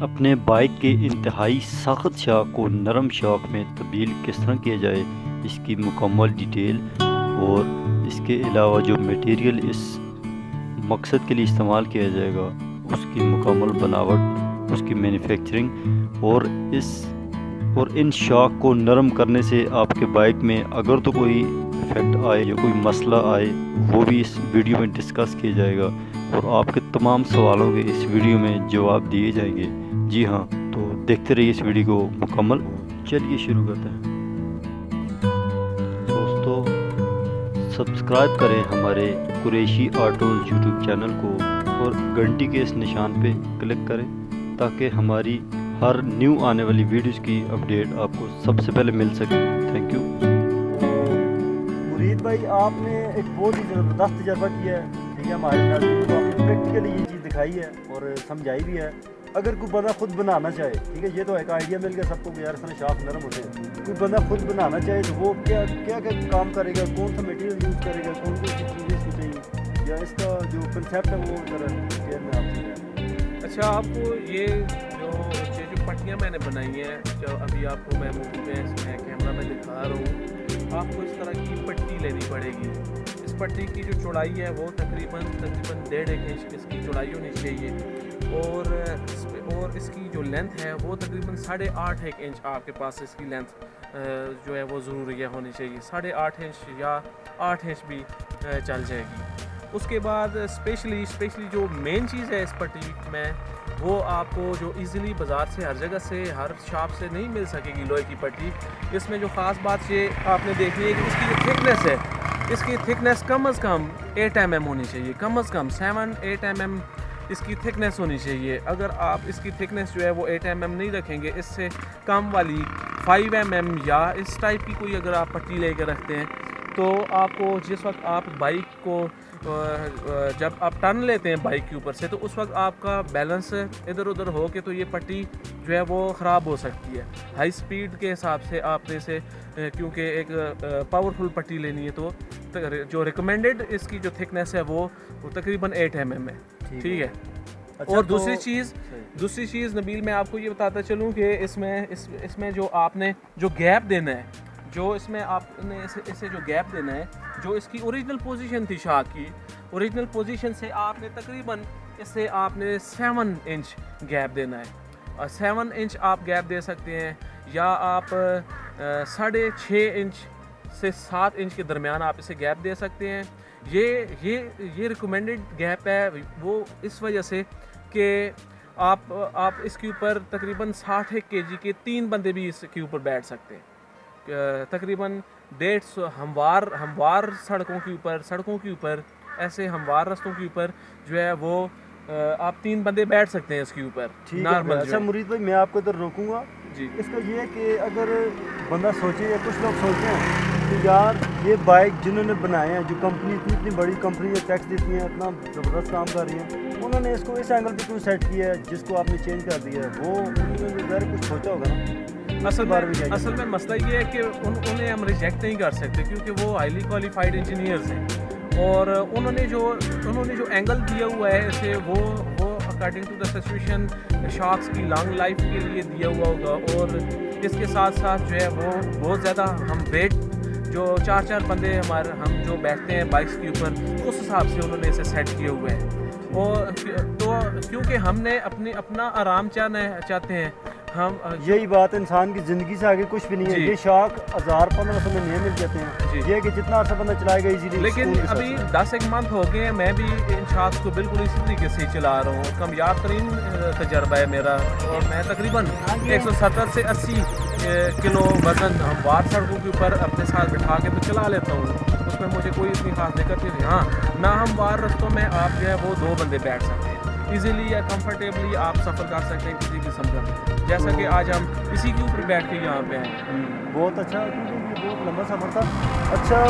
اپنے بائک کے انتہائی سخت شاک کو نرم شاک میں تبدیل کس طرح کیا جائے، اس کی مکمل ڈیٹیل اور اس کے علاوہ جو میٹیریل اس مقصد کے لیے استعمال کیا جائے گا اس کی مکمل بناوٹ، اس کی مینوفیکچرنگ اور ان شاک کو نرم کرنے سے آپ کے بائک میں اگر تو کوئی ایفیکٹ آئے یا کوئی مسئلہ آئے وہ بھی اس ویڈیو میں ڈسکس کیا جائے گا اور آپ کے تمام سوالوں کے اس ویڈیو میں جواب دیے جائیں گے۔ جی ہاں، تو دیکھتے رہیے اس ویڈیو کو مکمل۔ چلیے شروع کرتے ہیں۔ دوستو سبسکرائب کریں ہمارے قریشی آٹوز یوٹیوب چینل کو اور گھنٹی کے اس نشان پہ کلک کریں تاکہ ہماری ہر نیو آنے والی ویڈیوز کی اپڈیٹ آپ کو سب سے پہلے مل سکے۔ Thank you. مرید بھائی، آپ نے ایک بہت ہی زبردست تجربہ کیا ہے، ٹھیک ہے، ہمارے ناظرین کو آپ نے پریکٹیکلی یہ چیز دکھائی ہے اور سمجھائی بھی ہے۔ اگر کوئی بندہ خود بنانا چاہے، ٹھیک ہے، یہ تو ایک آئیڈیا مل گیا سب کو کہ یار اس میں شاخ نرم ہوتے ہیں، کوئی بندہ خود بنانا چاہے تو وہ کیا کام کرے گا، کون سا میٹیریل یوز کرے گا، کون سی چیزیں اس کو چاہیے، یا اس کا جو کنسیپٹ ہے وہ ذرا ڈیٹیل میں آپ سے۔ اچھا، آپ کو یہ جو پٹیاں میں نے بنائی ہیں، جو ابھی آپ کو میں اس میں کیمرہ میں دکھا رہا ہوں، آپ کو اس طرح کی پٹی لینی پڑے گی۔ اس پٹی کی جو چوڑائی ہے وہ تقریباً 1.5 انچ اس کی چوڑائی ہونی چاہیے، اور اس کی جو لینتھ ہے وہ تقریباً 8.5 انچ آپ کے پاس اس کی لینتھ جو ہے وہ ضروری ہونی چاہیے۔ 8.5 انچ یا 8 انچ بھی چل جائے گی۔ اس کے بعد اسپیشلی جو مین چیز ہے اس پٹی میں، وہ آپ کو جو ایزیلی بازار سے ہر جگہ سے ہر شاپ سے نہیں مل سکے گی لوہے کی پٹی۔ اس میں جو خاص بات یہ آپ نے دیکھنی ہے کہ اس کی جو تھکنیس ہے، اس کی تھکنیس کم از کم 8 mm ہونی چاہیے، کم از کم 7-8 mm اس کی تھکنیس ہونی چاہیے۔ اگر آپ اس کی تھکنیس جو ہے وہ 8 mm نہیں رکھیں گے، اس سے کم والی 5 mm یا اس ٹائپ کی کوئی اگر آپ پٹی لے کے رکھتے ہیں تو آپ کو جس وقت آپ بائک کو جب آپ ٹرن لیتے ہیں بائک کے اوپر سے تو اس وقت آپ کا بیلنس ادھر ادھر ہو کے تو یہ پٹی جو ہے وہ خراب ہو سکتی ہے۔ ہائی سپیڈ کے حساب سے آپ نے اسے کیونکہ ایک پاورفل پٹی لینی ہے تو جو ریکمینڈڈ اس کی جو تھکنیس ہے وہ تقریباً 8 mm ہے، ٹھیک ہے۔ اور دوسری چیز نبیل، میں آپ کو یہ بتاتا چلوں کہ اس میں جو آپ نے جو گیپ دینا ہے، جو اس میں آپ نے اسے جو گیپ دینا ہے، جو اس کی اوریجنل پوزیشن تھی شاخ کی، اوریجنل پوزیشن سے آپ نے تقریباً اس سے آپ نے 7 انچ گیپ دینا ہے، اور 7 انچ آپ گیپ دے سکتے ہیں، یا آپ 6.5 انچ سے 7 انچ کے درمیان آپ اسے گیپ دے سکتے ہیں۔ یہ ریکمینڈڈ گیپ ہے وہ اس وجہ سے کہ آپ اس کے اوپر تقریباً 60 kg کے 3 بندے بھی اس کے اوپر بیٹھ سکتے ہیں۔ تقریباً 150 ہموار سڑکوں کے اوپر ایسے ہموار رستوں کے اوپر جو ہے وہ آپ 3 بندے بیٹھ سکتے ہیں اس کے اوپر نارمل۔ اچھا مرید بھائی، میں آپ کو ادھر روکوں گا۔ جی، اس کا یہ ہے کہ اگر بندہ سوچے یا کچھ لوگ سوچتے ہیں کہ یار یہ بائک جنہوں نے بنائے ہیں، جو کمپنی اتنی بڑی کمپنی ہے، ٹیکس دیتی ہیں، اتنا زبردست کام کر رہی ہیں، انہوں نے اس کو اس اینگل پہ کیوں سیٹ کیا ہے جس کو آپ نے چینج کر دیا ہے، وہ انہوں نے ظاہر کچھ سوچا ہوگا نا۔ اصل میں مسئلہ یہ ہے کہ انہیں ہم ریجیکٹ نہیں کر سکتے کیونکہ وہ ہائیلی کوالیفائڈ انجینئرز ہیں، اور انہوں نے جو اینگل دیا ہوا ہے اسے وہ اکارڈنگ ٹو دا سچویشن شاخس کی لانگ لائف کے لیے دیا ہوا ہوگا، اور اس کے ساتھ جو ہے وہ بہت زیادہ ہم ویٹ جو 4 بندے ہم جو بیٹھتے ہیں بائکس کے اوپر، اس حساب سے انہوں نے اسے سیٹ کیا ہوا ہے۔ اور تو کیونکہ ہم نے اپنا آرام چاہتے ہیں ہم، یہی بات انسان کی زندگی سے آگے کچھ بھی نہیں ہے۔ یہ شاخ 1000-1500 میں نہیں مل جاتے ہیں، یہ کہ جتنا عرصہ بندہ چلائے گا ایزیلی۔ لیکن ابھی 10 منتھ ہو گئے ہیں، میں بھی ان شاخ کو بالکل اسی طریقے سے چلا رہا ہوں، کامیاب ترین تجربہ ہے میرا، اور میں تقریباً 170 سے 80 کلو وزن ہموار سڑکوں کے اوپر اپنے ساتھ بٹھا کے تو چلا لیتا ہوں، اس میں مجھے کوئی اتنی خاص دقت نہیں۔ ہاں، ناہموار رستوں میں آپ جو ہے وہ 2 بندے بیٹھ سکتے ہیں، ایزیلی یا کمفرٹیبلی آپ سفر کر سکتے ہیں کسی قسم کا، جیسا کہ آج ہم اسی کے اوپر بیٹھ کے یہاں پہ ہیں۔ بہت اچھا، کیونکہ یہ بہت لمبا سفر تھا۔ اچھا،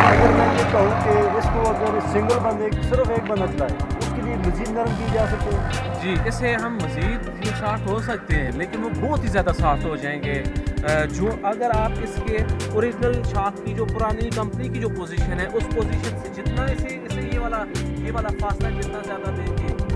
اگر میں یہ کہوں کہ اس کو اگر سنگل بندے صرف ایک بندہ چلائے، اس کے لیے مزید نرم کی جا سکتے ہیں؟ جی، اسے ہم مزید یہ سافٹ ہو سکتے ہیں، لیکن وہ بہت ہی زیادہ سافٹ ہو جائیں گے۔ جو اگر آپ اس کے اوریجنل شاخ کی جو پرانی کمپنی کی جو پوزیشن ہے، اس پوزیشن سے جتنا اسے یہ والا فاصلہ جتنا زیادہ دیں گے،